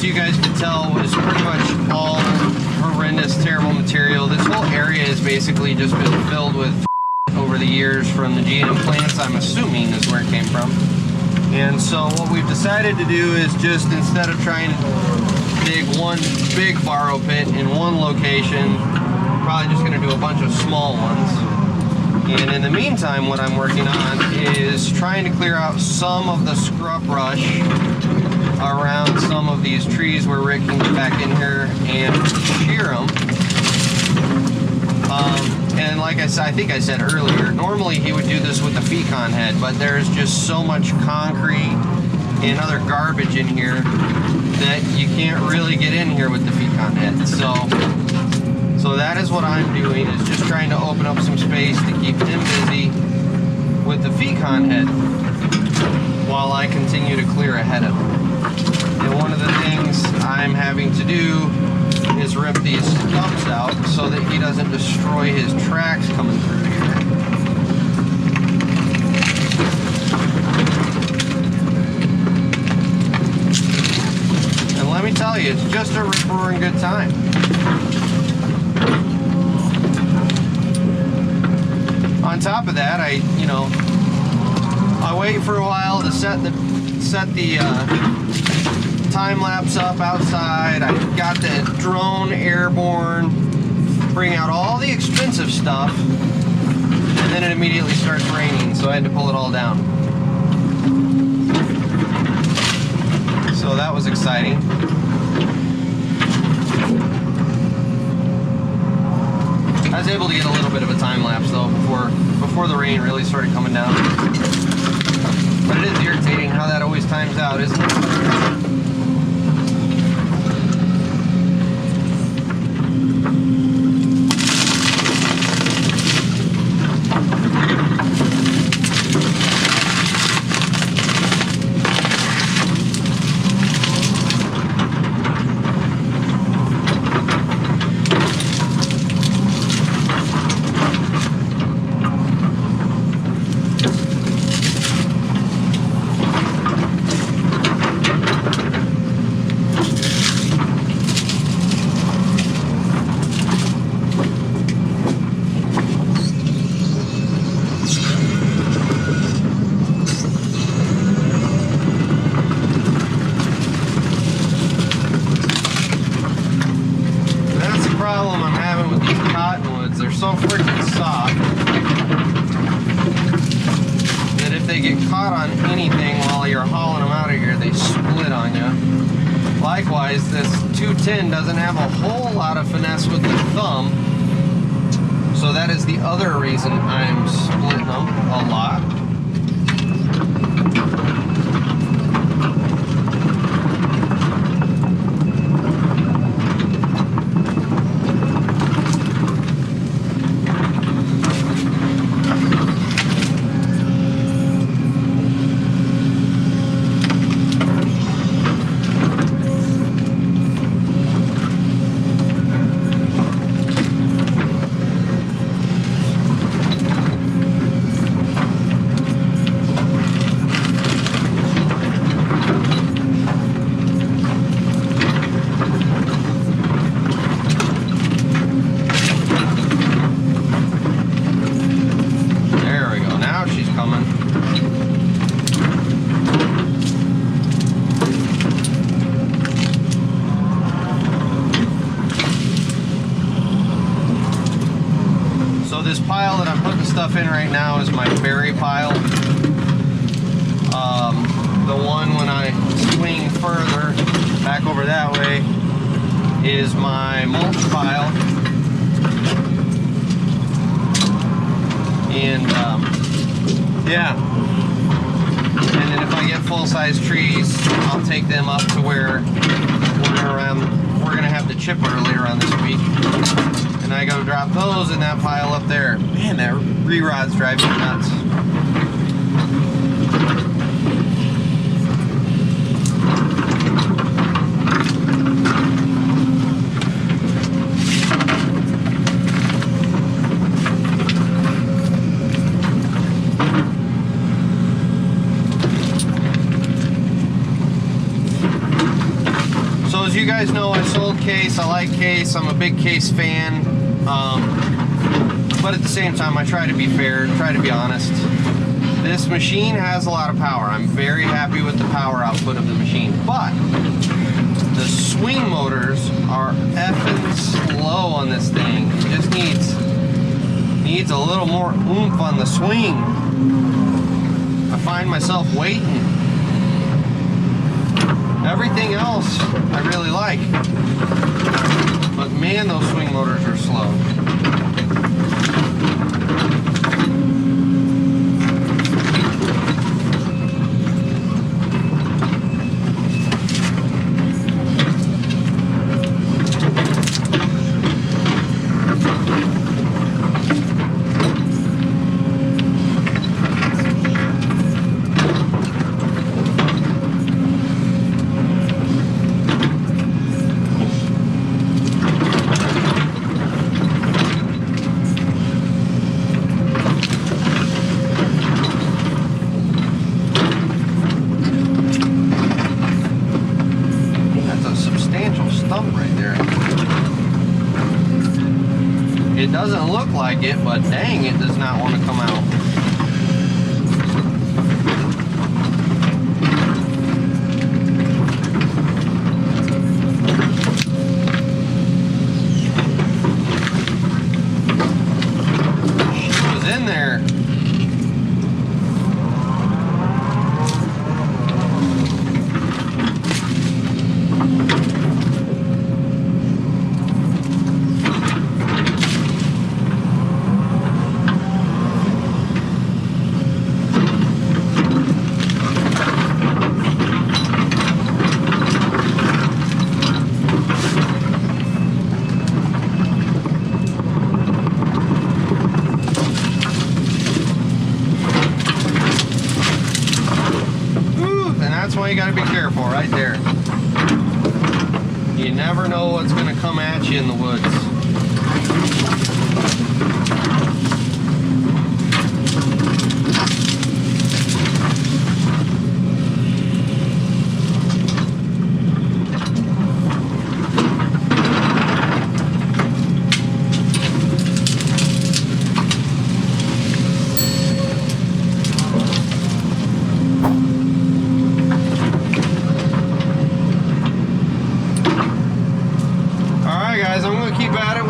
as you guys could tell, was pretty much all horrendous, terrible material. This whole area has basically just been filled with over the years from the GM plants, I'm assuming is where it came from. And so what we've decided to do is just, instead of trying to dig one big borrow pit in one location, probably just going to do a bunch of small ones. And in the meantime, what I'm working on is trying to clear out some of the scrub brush around some of these trees where Rick can get back in here and shear them. And like I said, I think I said earlier, normally he would do this with the Fecon head, but there's just so much concrete and other garbage in here that you can't really get in here with the Fecon head. So that is what I'm doing, is just trying to open up some space to keep him busy with the Fecon head while I continue to clear ahead of him. And one of the things I'm having to do is rip these stumps out so that he doesn't destroy his tracks coming through here. And let me tell you, it's just a rip-roaring good time. On top of that, I wait for a while to set the time lapse up outside. I got the drone airborne, bring out all the expensive stuff, and then it immediately starts raining, so I had to pull it all down. So that was exciting. I was able to get a little bit of a time lapse though before the rain really started coming down. But it is irritating how that always times out, isn't it? So freaking soft that if they get caught on anything while you're hauling them out of here, they split on you. Likewise, this 210 doesn't have a whole lot of finesse with the thumb, so that is the other reason I'm splitting them a lot. This pile that I'm putting stuff in right now is my berry pile. The one when I swing further back over that way is my mulch pile. And yeah. And then if I get full-size trees, I'll take them up to where we're gonna have the chipper later on this week. And I go drop those in that pile up there. Man, that re-rod's driving me nuts. as you guys know, I sold Case. I like Case. I'm a big Case fan. But at the same time, I try to be fair, try to be honest. This machine has a lot of power. I'm very happy with the power output of the machine. But the swing motors are effing slow on this thing. It just needs a little more oomph on the swing. I find myself waiting. Everything else I really like. But man, those swing motors are slow. It doesn't look like it, but dang, it does not want to come out. She was in there. That's why you got to be careful right there. You never know what's going to come at you in the woods.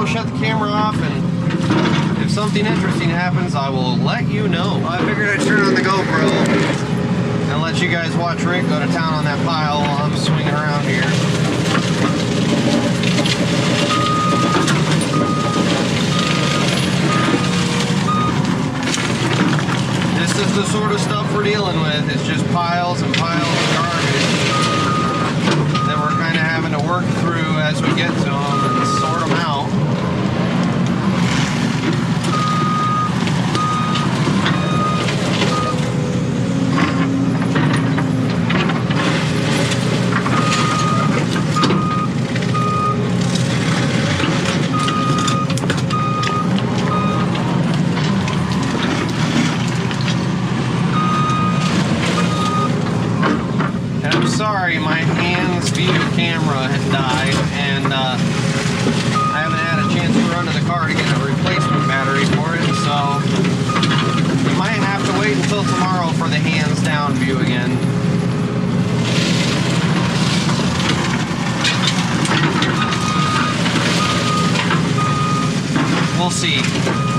Shut the camera off, and if something interesting happens, I will let you know. I figured I'd turn on the GoPro and let you guys watch Rick go to town on that pile while I'm swinging around here. This is the sort of stuff we're dealing with. It's just piles and piles of garbage that we're kind of having to work through as we get to them and sort them out. Sorry, my hands view camera had died, and I haven't had a chance to run to the car to get a replacement battery for it, so we might have to wait until tomorrow for the hands down view again. We'll see.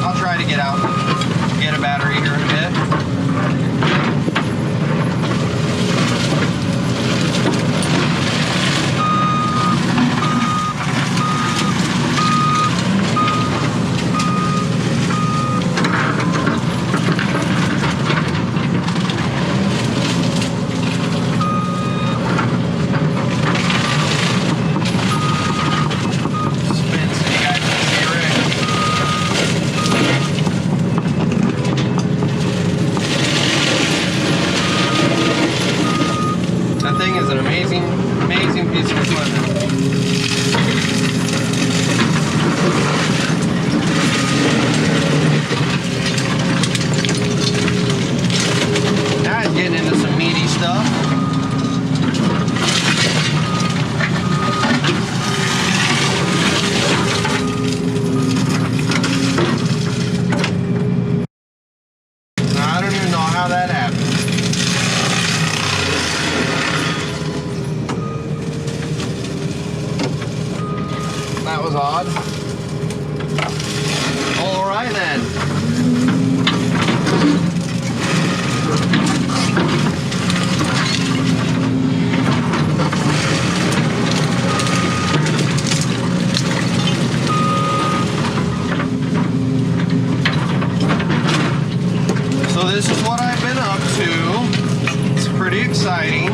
I'll try to get out and get a battery here in a bit. that was odd. All right then. So this is what I've been up to. It's pretty exciting.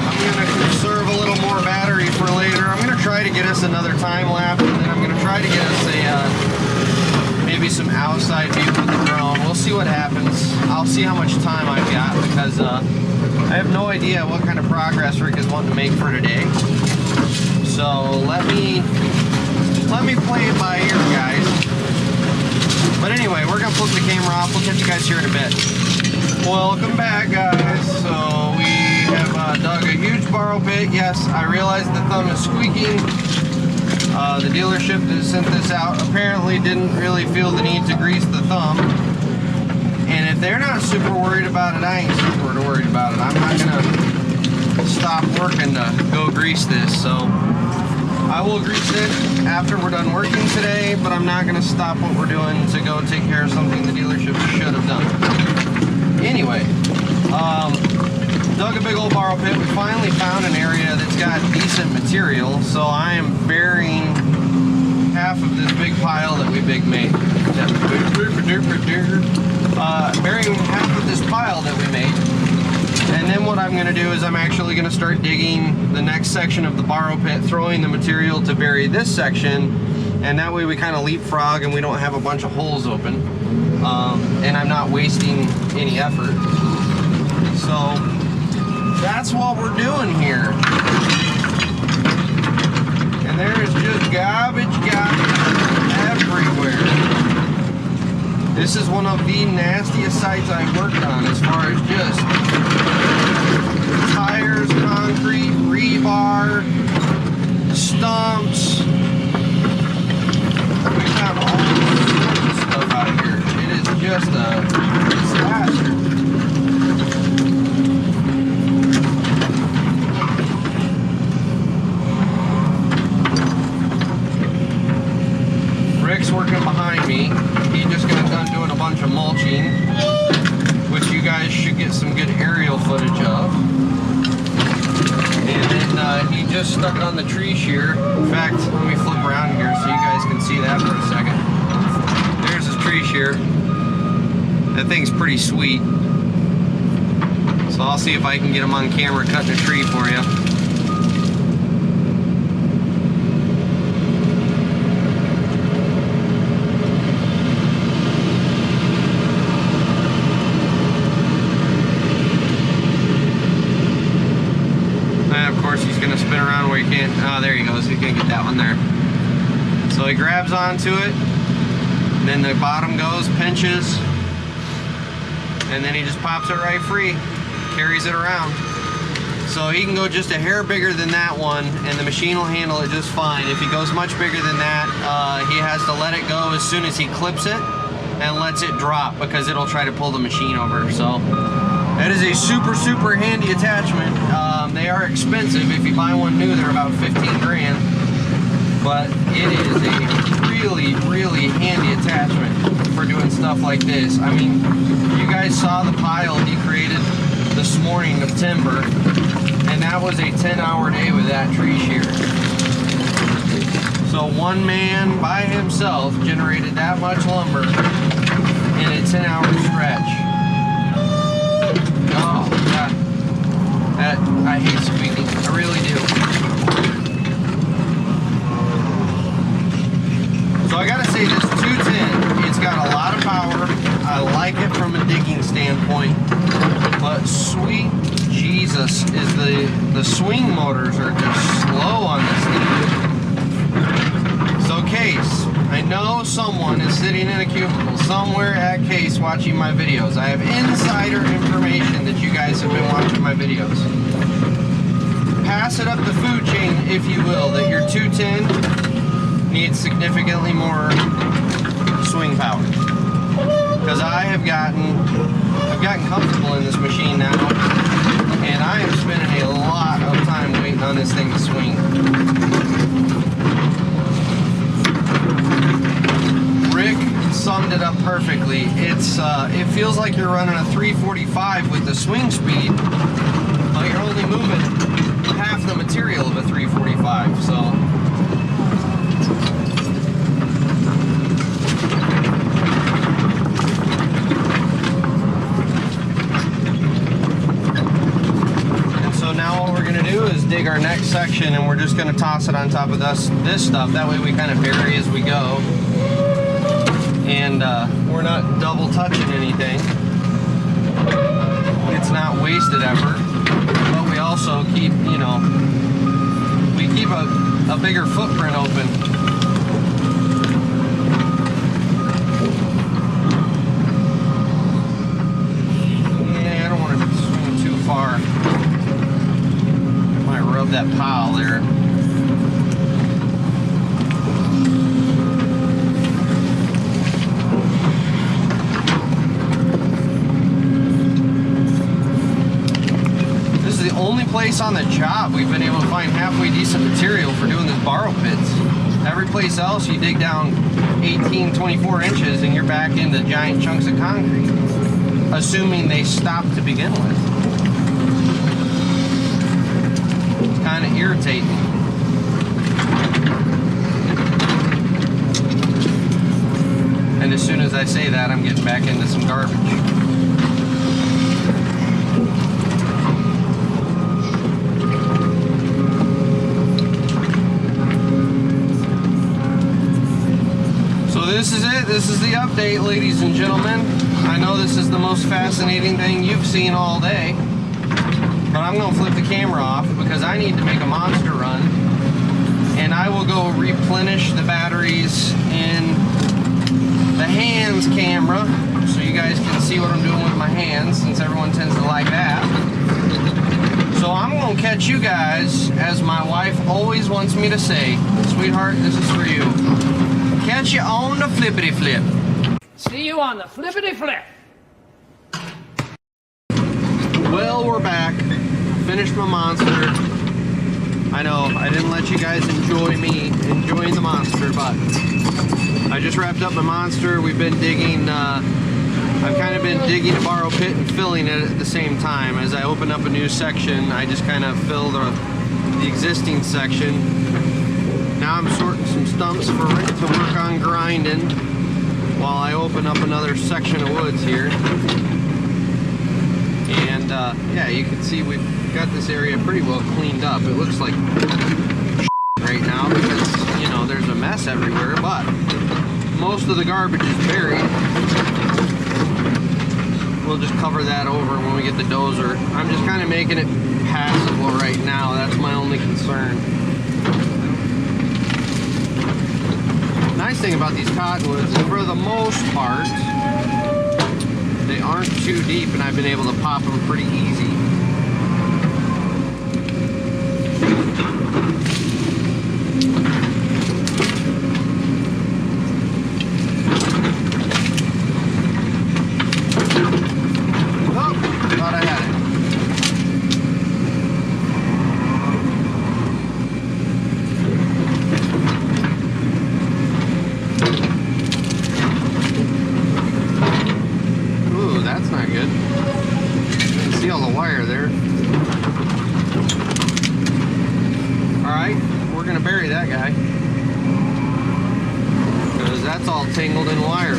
I'm going to conserve a little more battery for later. I'm going to try to get us another time lapse, and then I'm going to try to get us a maybe some outside view with the drone. We'll see what happens. I'll see how much time I've got, because I have no idea what kind of progress Rick is wanting to make for today. So let me play it by ear, guys. But anyway, we're going to flip the camera off. We'll catch you guys here in a bit. Welcome back, guys. So we have dug a huge borrow pit. Yes, I realize the thumb is squeaking. The dealership that sent this out apparently didn't really feel the need to grease the thumb. And if they're not super worried about it, I ain't super worried about it. I'm not gonna stop working to go grease this. So I will grease it after we're done working today, but I'm not gonna stop what we're doing to go take care of something the dealership should have done. Anyway, dug a big old borrow pit. We finally found an area that's got decent material, so I am burying half of this big pile that we made. Burying half of this pile that we made. And then what I'm going to do is I'm actually going to start digging the next section of the borrow pit, throwing the material to bury this section, and that way we kind of leapfrog and we don't have a bunch of holes open. And I'm not wasting any effort. So that's what we're doing here. And there is just garbage everywhere. This is one of the nastiest sites I've worked on as far as just tires, concrete, rebar, stumps. We found all sorts of stuff out here. It is just a disaster. Rick's working behind me. He just got done doing a bunch of mulching, which you guys should get some good aerial footage of. And then he just stuck it on the tree shear. In fact, let me flip around here so you guys can see that for a second. There's his tree shear. That thing's pretty sweet. So I'll see if I can get him on camera cutting a tree for you. Spin around where you can't. Oh, there he goes. He can't get that one there. So he grabs onto it, and then the bottom goes, pinches, and then he just pops it right free, carries it around. So he can go just a hair bigger than that one, and the machine will handle it just fine. If he goes much bigger than that, he has to let it go as soon as he clips it and lets it drop, because it'll try to pull the machine over. So that is a super handy attachment. They are expensive. If you buy one new, they're about 15 grand. But it is a really handy attachment for doing stuff like this. I mean, you guys saw the pile he created this morning of timber, and that was a 10-hour day with that tree shear. So one man by himself generated that much lumber in a 10-hour stretch. Oh, God. I hate squeaking. I really do. So I gotta say, this 210, it's got a lot of power. I like it from a digging standpoint. But sweet Jesus, is the swing motors are just slow on this thing. So Case, I know someone is sitting in a cubicle somewhere at Case watching my videos. I have insider information that you guys have been watching my videos. Pass it up the food chain, if you will, that your 210 needs significantly more swing power. Because I've gotten comfortable in this machine now, and I am spending a lot of time waiting on this thing to swing. perfectly. It feels like you're running a 345 with the swing speed, but you're only moving half the material of a 345. So. Dig our next section, and we're just going to toss it on top of this stuff. That way we kind of bury as we go, and we're not double touching anything. It's not wasted effort, but we also keep, you know, we keep a bigger footprint open. Yeah, I don't want to swing too far. Rub that pile there. This is the only place on the job we've been able to find halfway decent material for doing this borrow pits. Every place else you dig down 18, 24 inches and you're back into giant chunks of concrete, assuming they stop to begin with. Kind of irritating. And as soon as I say that, I'm getting back into some garbage. So this is it. This is the update, ladies and gentlemen. I know this is the most fascinating thing you've seen all day. But I'm going to flip the camera off because I need to make a monster run, and I will go replenish the batteries in the hands camera so you guys can see what I'm doing with my hands, since everyone tends to like that. So I'm going to catch you guys, as my wife always wants me to say, sweetheart, this is for you. Catch you on the flippity flip. See you on the flippity flip. Well, we're back. Finished my monster. I know, I didn't let you guys enjoy me enjoying the monster, but I just wrapped up my monster. We've been digging, I've kind of been digging a borrow pit and filling it at the same time. As I open up a new section, I just kind of fill the existing section. Now I'm sorting some stumps to work on grinding while I open up another section of woods here. And yeah, you can see we've got this area pretty well cleaned up. It looks like right now because, you know, there's a mess everywhere, but most of the garbage is buried. We'll just cover that over when we get the dozer. I'm just kind of making it passable right now. That's my only concern. Nice thing about these cottonwoods is, for the most part, they aren't too deep, and I've been able to pop them pretty easy. Oh, thought I had it. That's not good. You can see all the wire there. Alright, we're going to bury that guy, because that's all tangled in wire.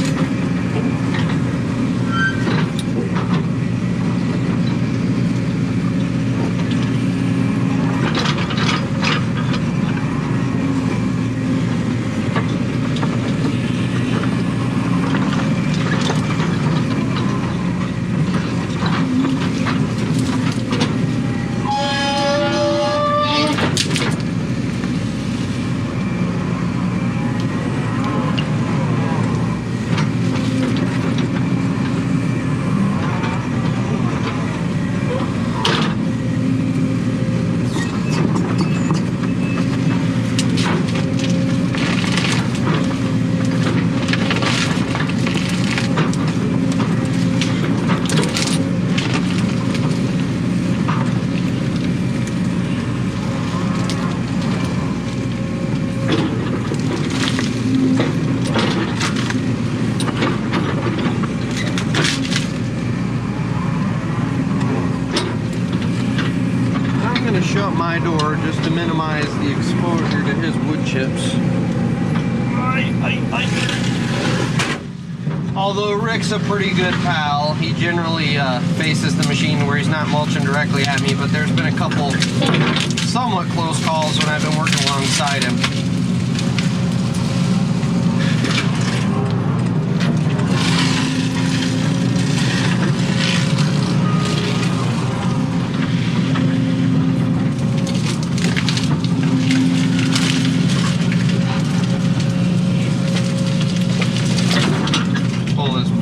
my door just to minimize the exposure to his wood chips. Although Rick's a pretty good pal, he generally faces the machine where he's not mulching directly at me, but there's been a couple somewhat close calls when I've been working alongside him.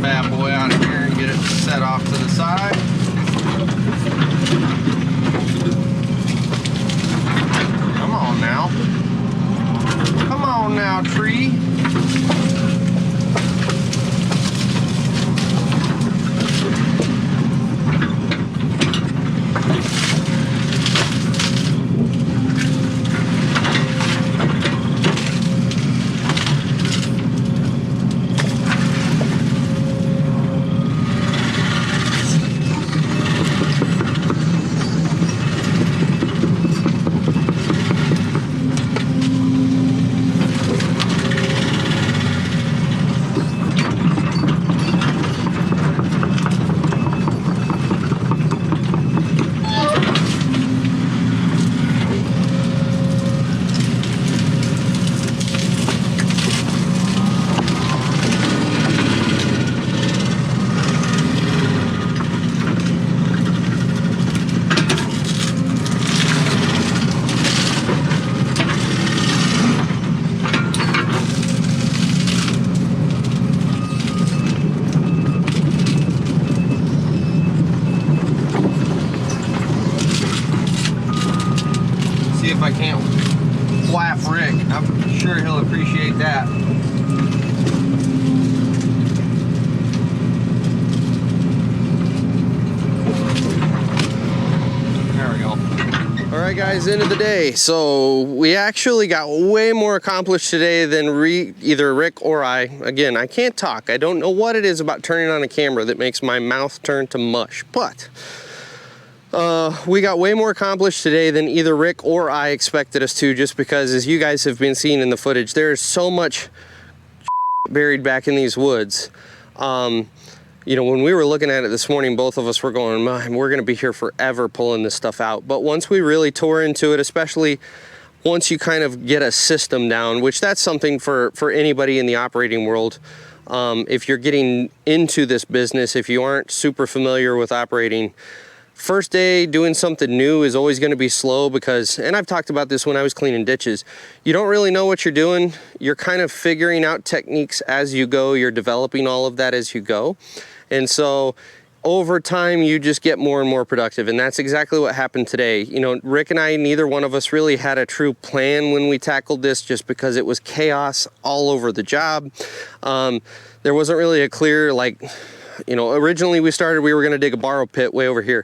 Bad boy out of here and get it set off to the side. Come on now. Come on now, tree. If I can't flap Rick, I'm sure he'll appreciate that. There we go. All right, guys, end of the day. So we actually got way more accomplished today than either Rick or I. Again, I can't talk. I don't know what it is about turning on a camera that makes my mouth turn to mush, but we got way more accomplished today than either Rick or I expected us to, just because, as you guys have been seeing in the footage, there's so much buried back in these woods. You know, when we were looking at it this morning, both of us were going, man, we're gonna be here forever pulling this stuff out. But once we really tore into it, especially once you kind of get a system down, which that's something for anybody in the operating world, if you're getting into this business, if you aren't super familiar with operating, first day doing something new is always going to be slow because, and I've talked about this when I was cleaning ditches, you don't really know what you're doing. You're kind of figuring out techniques as you go. You're developing all of that as you go. And so over time, you just get more and more productive. And that's exactly what happened today. You know, Rick and I, neither one of us really had a true plan when we tackled this, just because it was chaos all over the job. There wasn't really a clear, like, you know, originally we were going to dig a borrow pit way over here.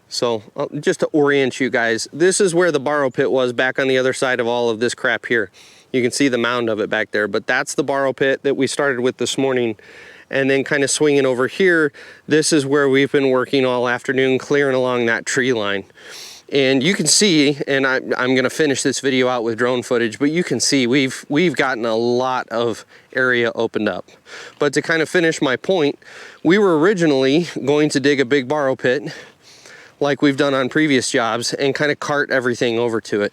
So just to orient you guys, this is where the borrow pit was, back on the other side of all of this crap here. You can see the mound of it back there, but that's the borrow pit that we started with this morning. And then kind of swinging over here, this is where we've been working all afternoon, clearing along that tree line. And you can see, and I'm gonna finish this video out with drone footage, but you can see we've gotten a lot of area opened up. But to kind of finish my point, we were originally going to dig a big borrow pit like we've done on previous jobs and kind of cart everything over to it.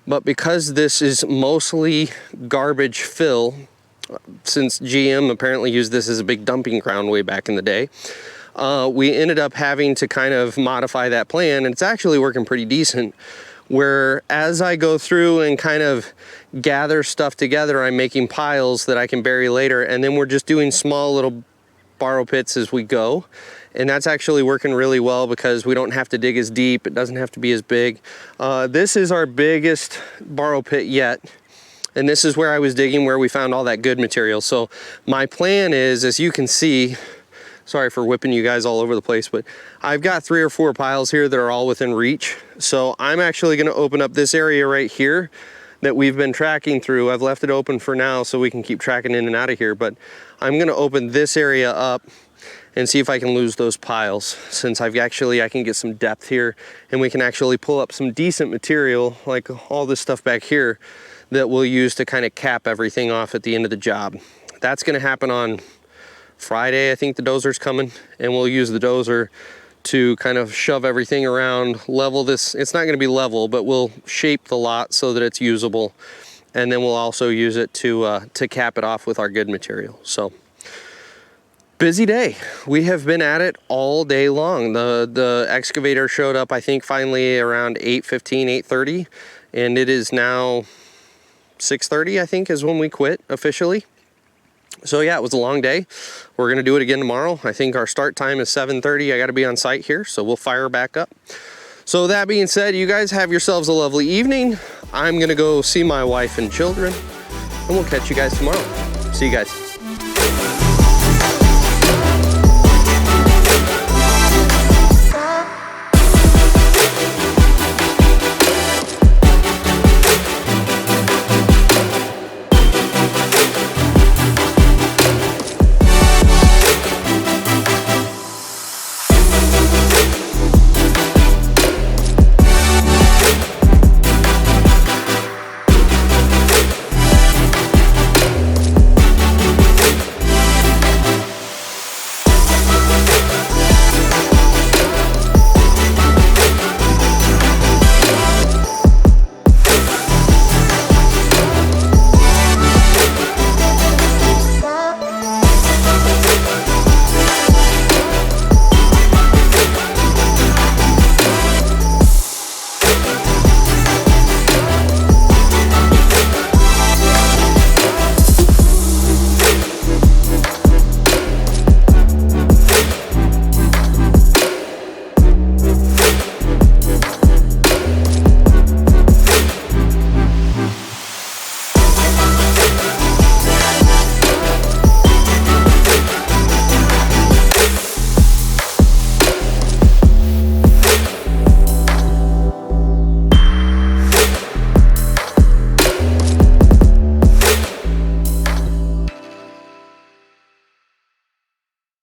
But because this is mostly garbage fill, since GM apparently used this as a big dumping ground way back in the day, we ended up having to kind of modify that plan, and it's actually working pretty decent, where as I go through and kind of gather stuff together, I'm making piles that I can bury later, and then we're just doing small little borrow pits as we go. And that's actually working really well because we don't have to dig as deep. It doesn't have to be as big. This is our biggest borrow pit yet. And this is where I was digging, where we found all that good material. So my plan is, as you can see, sorry for whipping you guys all over the place, but I've got 3 or 4 piles here that are all within reach. So I'm actually gonna open up this area right here that we've been tracking through. I've left it open for now so we can keep tracking in and out of here, but I'm gonna open this area up. and see if I can lose those piles, since I can get some depth here and we can actually pull up some decent material like all this stuff back here that we'll use to kind of cap everything off at the end of the job. That's going to happen on Friday. I think the dozer's coming, and we'll use the dozer to kind of shove everything around, level this. It's not going to be level, but we'll shape the lot so that it's usable, and then we'll also use it to cap it off with our good material. So busy day. We have been at it all day long. The excavator showed up, I think, finally around 8:15, 8:30, and it is now 6:30, I think, is when we quit officially. So yeah, it was a long day. We're gonna do it again tomorrow. I think our start time is 7:30. I gotta be on site here, so we'll fire back up. So that being said, you guys have yourselves a lovely evening. I'm gonna go see my wife and children, and we'll catch you guys tomorrow. See you guys.